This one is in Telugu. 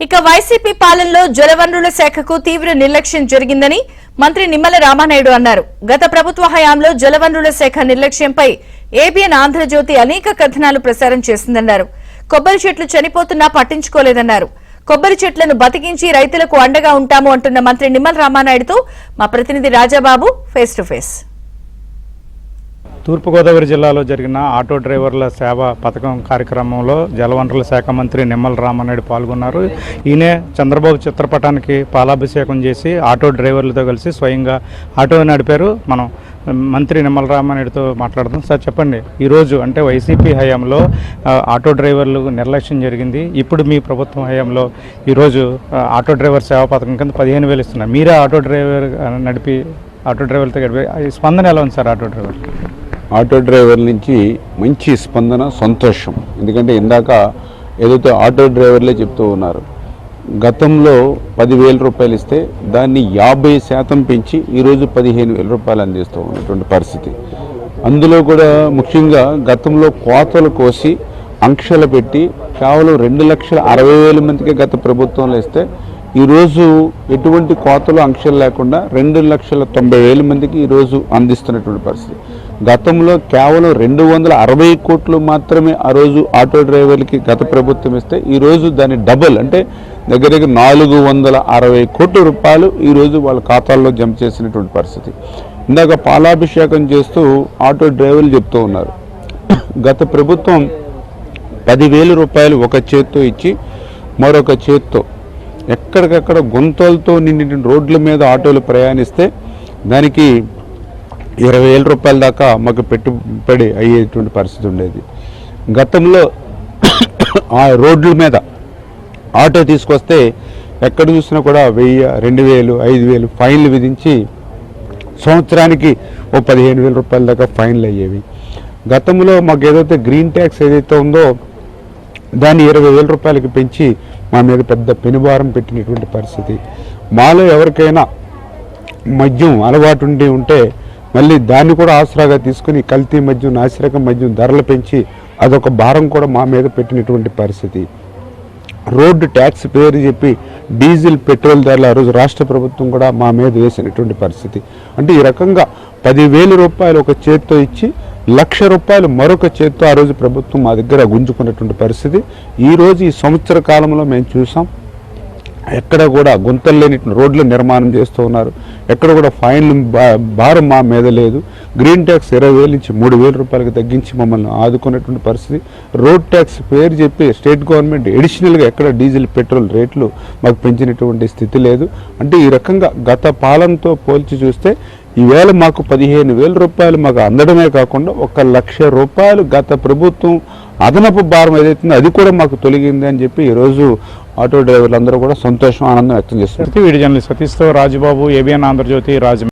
ఇక వైసీపీ పాలనలో జలవనరుల శాఖకు తీవ్ర నిర్లక్ష్యం జరిగిందని మంత్రి నిమ్మల రామానాయుడు అన్నారు. గత ప్రభుత్వ హయాంలో జలవనరుల శాఖ నిర్లక్ష్యంపై ఏబిఎన్ ఆంధ్రజ్యోతి అనేక కథనాలు ప్రసారం చేసిందన్నారు. కొబ్బరి చెట్లు చనిపోతున్నా పట్టించుకోలేదన్నారు. కొబ్బరి చెట్లను బతికించి రైతులకు అండగా ఉంటాము అంటున్న మంత్రి నిమ్మల రామానాయుడుతో మా ప్రతినిధి రాజాబాబు ఫేస్ టు ఫేస్. తూర్పుగోదావరి జిల్లాలో జరిగిన ఆటో డ్రైవర్ల సేవ పథకం కార్యక్రమంలో జలవనరుల శాఖ మంత్రి నిమ్మల రామానాయుడు పాల్గొన్నారు. ఈయనే చంద్రబాబు చిత్రపటానికి పాలాభిషేకం చేసి ఆటో డ్రైవర్లతో కలిసి స్వయంగా ఆటో నడిపారు. మనం మంత్రి నిమ్మల రామానాయుడుతో మాట్లాడదాం. సార్ చెప్పండి, ఈరోజు అంటే వైసీపీ హయాంలో ఆటో డ్రైవర్లు నిర్లక్ష్యం జరిగింది. ఇప్పుడు మీ ప్రభుత్వం హయాంలో ఈరోజు ఆటో డ్రైవర్ సేవ పథకం కింద 15,000 ఇస్తున్నారు. మీరే ఆటో డ్రైవర్లతో గడిపి స్పందన ఎలా ఉంది సార్? ఆటో డ్రైవర్ల నుంచి మంచి స్పందన, సంతోషం. ఎందుకంటే ఇందాక ఏదైతే ఆటో డ్రైవర్లే చెప్తూ ఉన్నారు, గతంలో 10,000 రూపాయలు ఇస్తే దాన్ని 50% పెంచి ఈరోజు 15,000 రూపాయలు అందిస్తూ ఉన్నటువంటి పరిస్థితి. అందులో కూడా ముఖ్యంగా గతంలో కోతలు కోసి ఆంక్షలు పెట్టి కేవలం 2,60,000 మందికి గత ప్రభుత్వంలో ఇస్తే ఈరోజు ఎటువంటి కోతలు ఆంక్షలు లేకుండా 2,90,000 మందికి ఈరోజు అందిస్తున్నటువంటి పరిస్థితి. గతంలో కేవలం 260 కోట్లు మాత్రమే ఆ రోజు ఆటో డ్రైవర్లకి గత ప్రభుత్వం ఇస్తే ఈరోజు దాని డబుల్ అంటే దగ్గర 460 కోట్ల రూపాయలు ఈరోజు వాళ్ళ ఖాతాల్లో జమ చేసినటువంటి పరిస్థితి. ఇందాక పాలాభిషేకం చేస్తూ ఆటో డ్రైవర్లు చెప్తూ ఉన్నారు, గత ప్రభుత్వం 10,000 రూపాయలు ఒక చేత్తో ఇచ్చి మరొక చేత్తో ఎక్కడికక్కడ గుంతలతో నిండిన రోడ్ల మీద ఆటోలు ప్రయాణిస్తే దానికి 20,000 రూపాయల దాకా మాకు పెట్టుబడి అయ్యేటువంటి పరిస్థితి ఉండేది. గతంలో ఆ రోడ్ల మీద ఆటో తీసుకొస్తే ఎక్కడ చూసినా కూడా 1,000, 2,000, 5,000 ఫైన్లు విధించి సంవత్సరానికి 15,000 రూపాయల దాకా ఫైన్లు అయ్యేవి. గతంలో మాకు ఏదైతే గ్రీన్ ట్యాక్స్ ఏదైతే ఉందో దాన్ని 20,000 రూపాయలకి పెంచి మా మీద పెద్ద పెనుభారం పెట్టినటువంటి పరిస్థితి. మాలో ఎవరికైనా మద్యం అలవాటు ఉంటే మళ్ళీ దాన్ని కూడా ఆసరాగా తీసుకుని కల్తీ మద్యం, నాసిరకం మద్యం ధరలు పెంచి అదొక భారం కూడా మా మీద పెట్టినటువంటి పరిస్థితి. రోడ్డు ట్యాక్స్ పేరు చెప్పి డీజిల్, పెట్రోల్ ధరలు ఆ రోజు రాష్ట్ర ప్రభుత్వం కూడా మా మీద వేసినటువంటి పరిస్థితి. అంటే ఈ రకంగా 10,000 రూపాయలు ఒక చేత్తో ఇచ్చి 1,00,000 రూపాయలు మరొక చేత్తో ఆ రోజు ప్రభుత్వం మా దగ్గర గుంజుకున్నటువంటి పరిస్థితి ఈరోజు ఈ సంవత్సర కాలంలో మేము చూసాం. ఎక్కడ కూడా గుంతలు లేని రోడ్లు నిర్మాణం చేస్తూ ఉన్నారు. ఎక్కడ కూడా ఫైన్లు భారం మా మీద లేదు. గ్రీన్ ట్యాక్స్ 20,000 నుంచి 3,000 రూపాయలకు తగ్గించి మమ్మల్ని ఆదుకున్నటువంటి పరిస్థితి. రోడ్ ట్యాక్స్ పేరు చెప్పి స్టేట్ గవర్నమెంట్ ఎడిషనల్గా ఎక్కడ డీజిల్, పెట్రోల్ రేట్లు మాకు పెంచినటువంటి స్థితి లేదు. అంటే ఈ రకంగా గత పాలనతో పోల్చి చూస్తే ఈవేళ మాకు 15,000 రూపాయలు మాకు అందడమే కాకుండా 1,00,000 రూపాయలు గత ప్రభుత్వం అదనపు భారం ఏదైతుందో అది కూడా మాకు తొలగింది అని చెప్పి ఈరోజు ఆటో డ్రైవర్లు అందరూ కూడా సంతోషం, ఆనందం వ్యక్తం చేస్తున్నారు. వీడియో జర్నలిస్ట్ సతీష్తో రాజబాబు, ఏబిఎన్ ఆంధ్రజ్యోతి, రాజమండ్రి.